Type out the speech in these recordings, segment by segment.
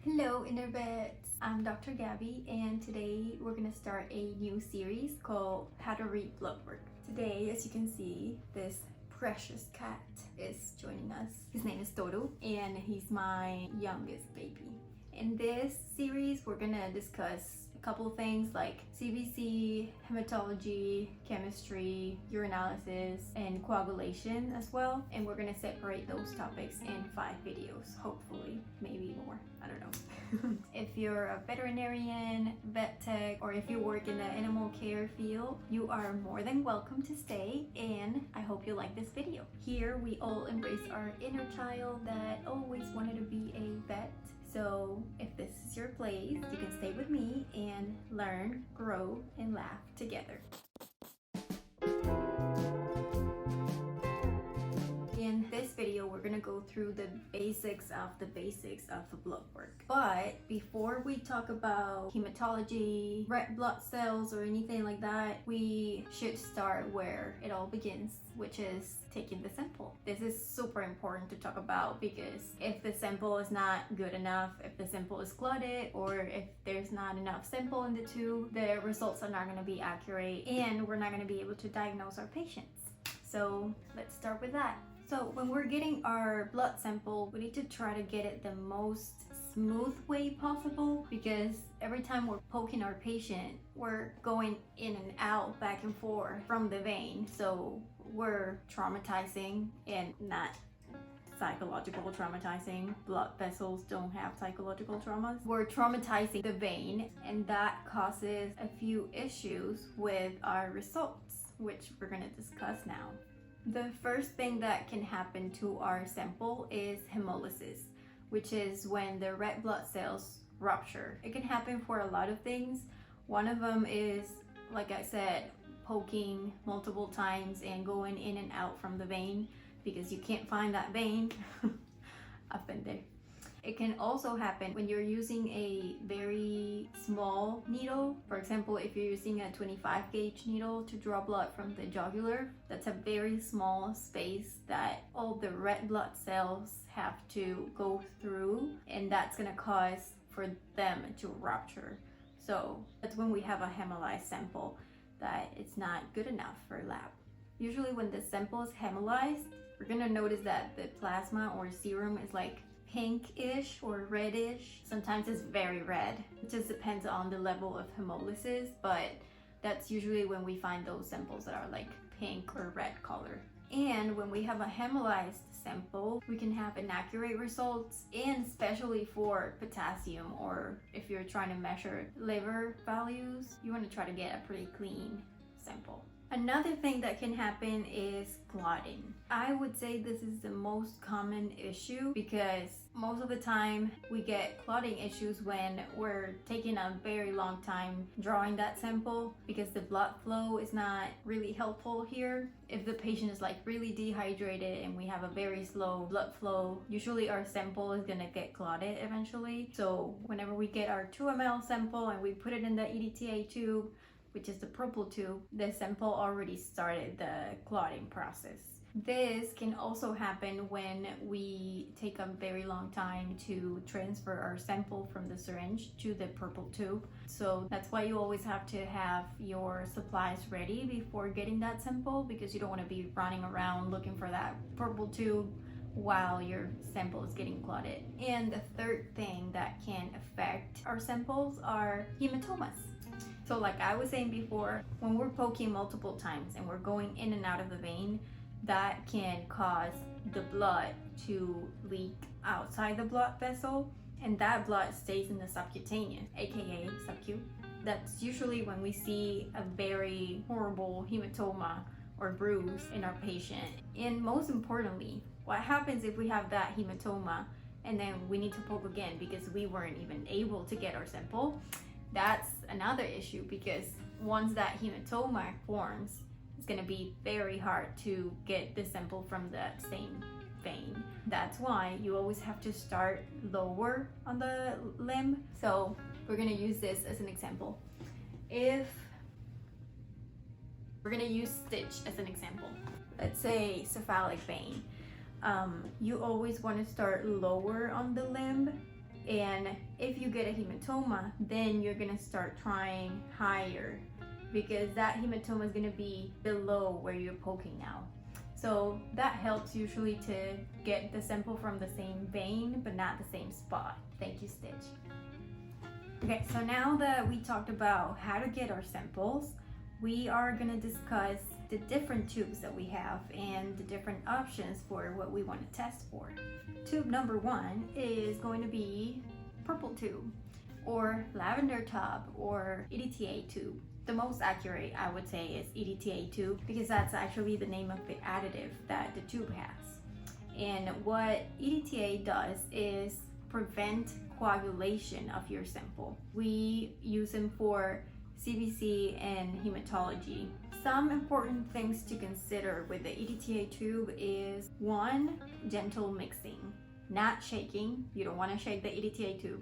Hello InnerVets, I'm Dr. Gabby and today we're going to start a new series called How to Read Bloodwork. Today, as you can see, this precious cat is joining us. His name is Toto and he's my youngest baby. In this series, we're going to discuss a couple of things like CBC, hematology, chemistry, urinalysis, and coagulation as well. And we're going to separate those topics in 5 videos, hopefully, maybe more. I don't know. If you're a veterinarian, vet tech, or if you work in the animal care field, you are more than welcome to stay, and I hope you like this video. Here we all embrace our inner child that always wanted to be a vet. So if this is your place, you can stay with me and learn, grow, and laugh together. In this video, we're gonna go through the basics of the blood work. But before we talk about hematology, red blood cells, or anything like that, we should start where it all begins, which is taking the sample. This is super important to talk about because if the sample is not good enough, if the sample is clotted, or if there's not enough sample in the tube, the results are not gonna be accurate and we're not gonna be able to diagnose our patients. So let's start with that. So when we're getting our blood sample, we need to try to get it the most smooth way possible, because every time we're poking our patient, we're going in and out, back and forth from the vein. So we're traumatizing, and not psychological traumatizing. Blood vessels don't have psychological traumas. We're traumatizing the vein, and that causes a few issues with our results, which we're going to discuss now. The first thing that can happen to our sample is hemolysis, which is when the red blood cells rupture. It can happen for a lot of things. One of them is, like I said, poking multiple times and going in and out from the vein because you can't find that vein. I've been there. It can also happen when you're using a very small needle. For example, if you're using a 25 gauge needle to draw blood from the jugular, that's a very small space that all the red blood cells have to go through, and that's gonna cause for them to rupture. So that's when we have a hemolyzed sample that it's not good enough for lab. Usually when the sample is hemolyzed, we're gonna notice that the plasma or serum is like pinkish or reddish. Sometimes it's very red. It just depends on the level of hemolysis, but that's usually when we find those samples that are like pink or red color. And when we have a hemolyzed sample, we can have inaccurate results, and especially for potassium, or if you're trying to measure liver values, you want to try to get a pretty clean sample. Another thing that can happen is clotting. I would say this is the most common issue because most of the time we get clotting issues when we're taking a very long time drawing that sample because the blood flow is not really helpful here. If the patient is like really dehydrated and we have a very slow blood flow, usually our sample is gonna get clotted eventually. So whenever we get our 2 ml sample and we put it in the EDTA tube, which is the purple tube, the sample already started the clotting process. This can also happen when we take a very long time to transfer our sample from the syringe to the purple tube. So that's why you always have to have your supplies ready before getting that sample, because you don't want to be running around looking for that purple tube while your sample is getting clotted. And the third thing that can affect our samples are hematomas. So like I was saying before, when we're poking multiple times and we're going in and out of the vein, that can cause the blood to leak outside the blood vessel, and that blood stays in the subcutaneous, aka subcu. That's usually when we see a very horrible hematoma or bruise in our patient. And most importantly, what happens if we have that hematoma and then we need to poke again because we weren't even able to get our sample? That's another issue, because once that hematoma forms, it's going to be very hard to get the sample from that same vein. That's why you always have to start lower on the limb. So we're going to use this as an example. If we're going to use stitch as an example, let's say cephalic vein, you always want to start lower on the limb And if you get a hematoma, then you're gonna start trying higher, because that hematoma is gonna be below where you're poking now. So that helps usually to get the sample from the same vein, but not the same spot. Thank you, Stitch. Okay, so now that we talked about how to get our samples, we are gonna discuss the different tubes that we have and the different options for what we want to test for. Tube number 1 is going to be purple tube, or lavender tub, or EDTA tube. The most accurate, I would say, is EDTA tube, because that's actually the name of the additive that the tube has. And what EDTA does is prevent coagulation of your sample. We use them for CBC and hematology. Some important things to consider with the EDTA tube is 1, gentle mixing, not shaking. You don't want to shake the EDTA tube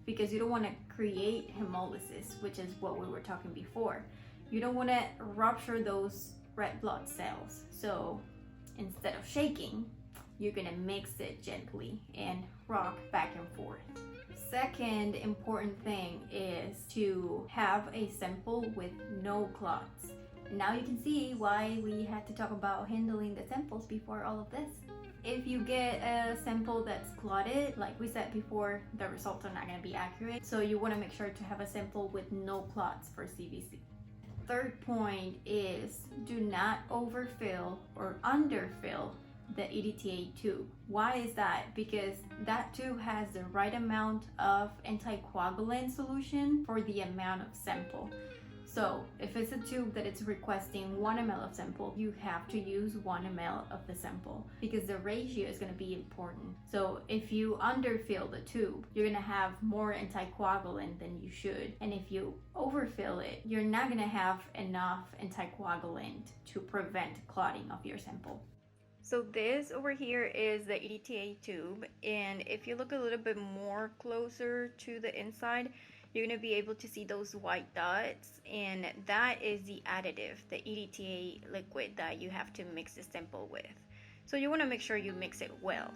because you don't want to create hemolysis, which is what we were talking before. You don't want to rupture those red blood cells. So instead of shaking, you're going to mix it gently and rock back and forth. Second important thing is to have a sample with no clots. Now you can see why we had to talk about handling the samples before all of this. If you get a sample that's clotted, like we said before, the results are not going to be accurate. So you want to make sure to have a sample with no clots for CBC. Third point is do not overfill or underfill the EDTA tube. Why is that? Because that tube has the right amount of anticoagulant solution for the amount of sample. So if it's a tube that it's requesting 1 ml of sample, you have to use 1 ml of the sample, because the ratio is going to be important. So if you underfill the tube, you're going to have more anticoagulant than you should. And if you overfill it, you're not going to have enough anticoagulant to prevent clotting of your sample. So this over here is the EDTA tube, and if you look a little bit more closer to the inside, you're going to be able to see those white dots, and that is the additive, the EDTA liquid that you have to mix the sample with. So you want to make sure you mix it well.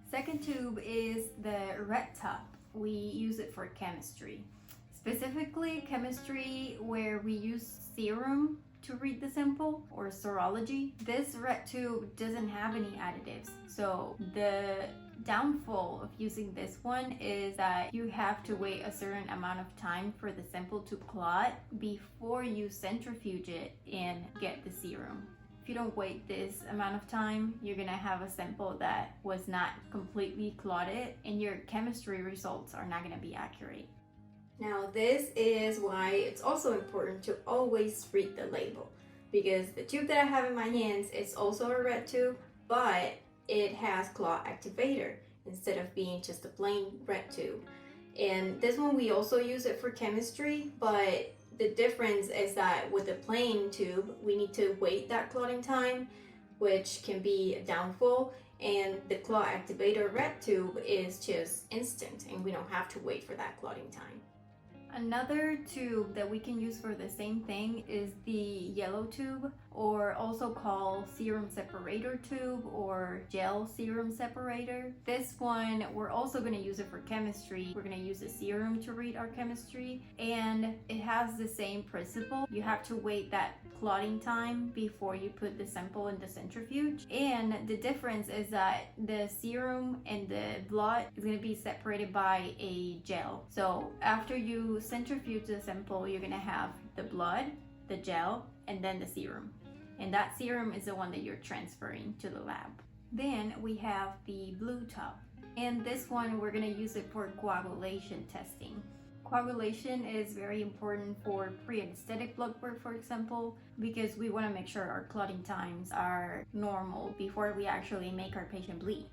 Second tube is the red top. We use it for chemistry, specifically chemistry where we use serum to read the sample, or serology. This red tube doesn't have any additives, so the downfall of using this one is that you have to wait a certain amount of time for the sample to clot before you centrifuge it and get the serum. If you don't wait this amount of time, you're gonna have a sample that was not completely clotted, and your chemistry results are not gonna be accurate. Now this is why it's also important to always read the label, because the tube that I have in my hands is also a red tube, but it has clot activator instead of being just a plain red tube. And this one we also use it for chemistry, but the difference is that with the plain tube we need to wait that clotting time, which can be a downfall, and the clot activator red tube is just instant and we don't have to wait for that clotting time. Another tube that we can use for the same thing is the yellow tube, or also called serum separator tube or gel serum separator. This one, we're also going to use it for chemistry. We're going to use a serum to read our chemistry, and it has the same principle. You have to wait that clotting time before you put the sample in the centrifuge, and the difference is that the serum and the blood is going to be separated by a gel. So after you centrifuge the sample, you're going to have the blood, the gel, and then the serum. And that serum is the one that you're transferring to the lab. Then we have the blue top. And this one, we're going to use it for coagulation testing. Coagulation is very important for pre-anesthetic blood work, for example, because we want to make sure our clotting times are normal before we actually make our patient bleed.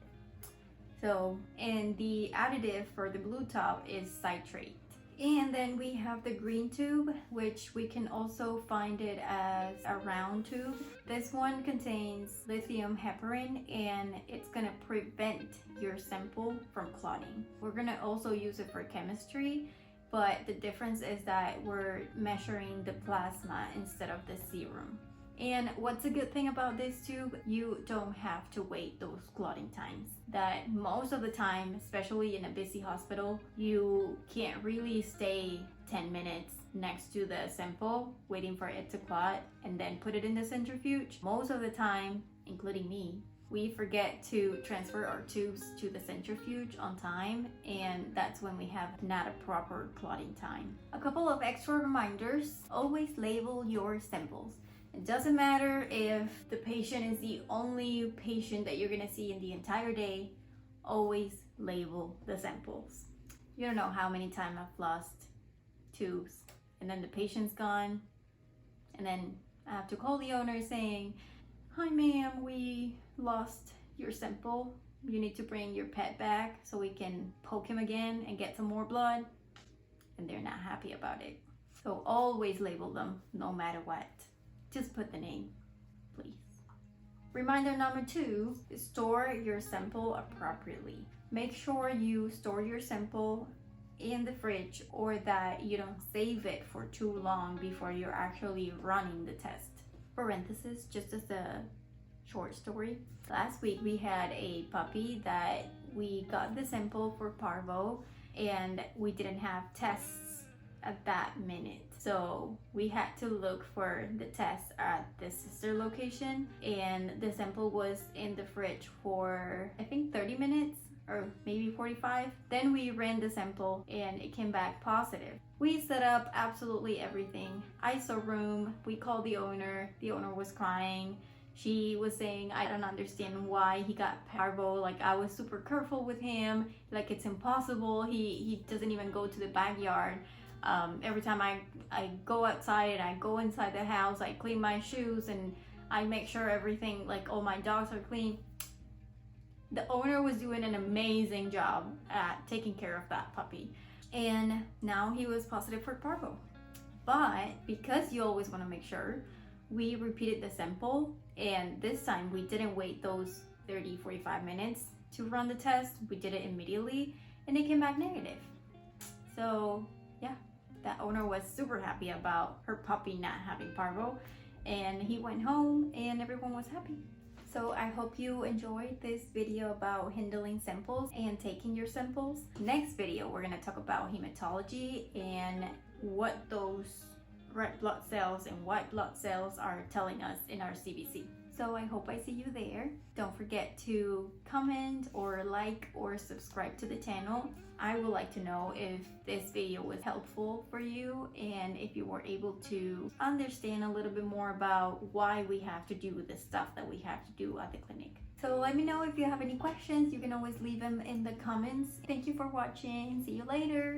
So, and the additive for the blue top is citrate. And then we have the green tube, which we can also find it as a round tube. This one contains lithium heparin, and it's gonna prevent your sample from clotting. We're gonna also use it for chemistry, but the difference is that we're measuring the plasma instead of the serum. And what's a good thing about this tube, you don't have to wait those clotting times. That most of the time, especially in a busy hospital, you can't really stay 10 minutes next to the sample waiting for it to clot and then put it in the centrifuge. Most of the time, including me, we forget to transfer our tubes to the centrifuge on time, and that's when we have not a proper clotting time. A couple of extra reminders: always label your samples. It doesn't matter if the patient is the only patient that you're gonna see in the entire day, always label the samples. You don't know how many times I've lost tubes and then the patient's gone, and then I have to call the owner saying, "Hi ma'am, we lost your sample. You need to bring your pet back so we can poke him again and get some more blood," and they're not happy about it. So always label them no matter what. Just put the name, please. Reminder number 2, store your sample appropriately. Make sure you store your sample in the fridge, or that you don't save it for too long before you're actually running the test. Parenthesis, just as a short story. Last week we had a puppy that we got the sample for parvo, and we didn't have tests at that minute. So we had to look for the test at the sister location, and the sample was in the fridge for I think 30 minutes or maybe 45. Then we ran the sample and it came back positive. We set up absolutely everything. ISO room, we called the owner was crying. She was saying, "I don't understand why he got parvo. Like, I was super careful with him. Like, it's impossible. He doesn't even go to the backyard. Every time I go outside and I go inside the house, I clean my shoes and I make sure everything, like all my dogs are clean." The owner was doing an amazing job at taking care of that puppy. And now he was positive for parvo. But because you always want to make sure, we repeated the sample, and this time we didn't wait those 30-45 minutes to run the test. We did it immediately and it came back negative. So yeah, that owner was super happy about her puppy not having parvo, and he went home and everyone was happy. So I hope you enjoyed this video about handling samples and taking your samples. Next video, we're gonna talk about hematology and what those red blood cells and white blood cells are telling us in our CBC. So I hope I see you there. Don't forget to comment or like or subscribe to the channel. I would like to know if this video was helpful for you and if you were able to understand a little bit more about why we have to do the stuff that we have to do at the clinic. So let me know if you have any questions. You can always leave them in the comments. Thank you for watching. See you later.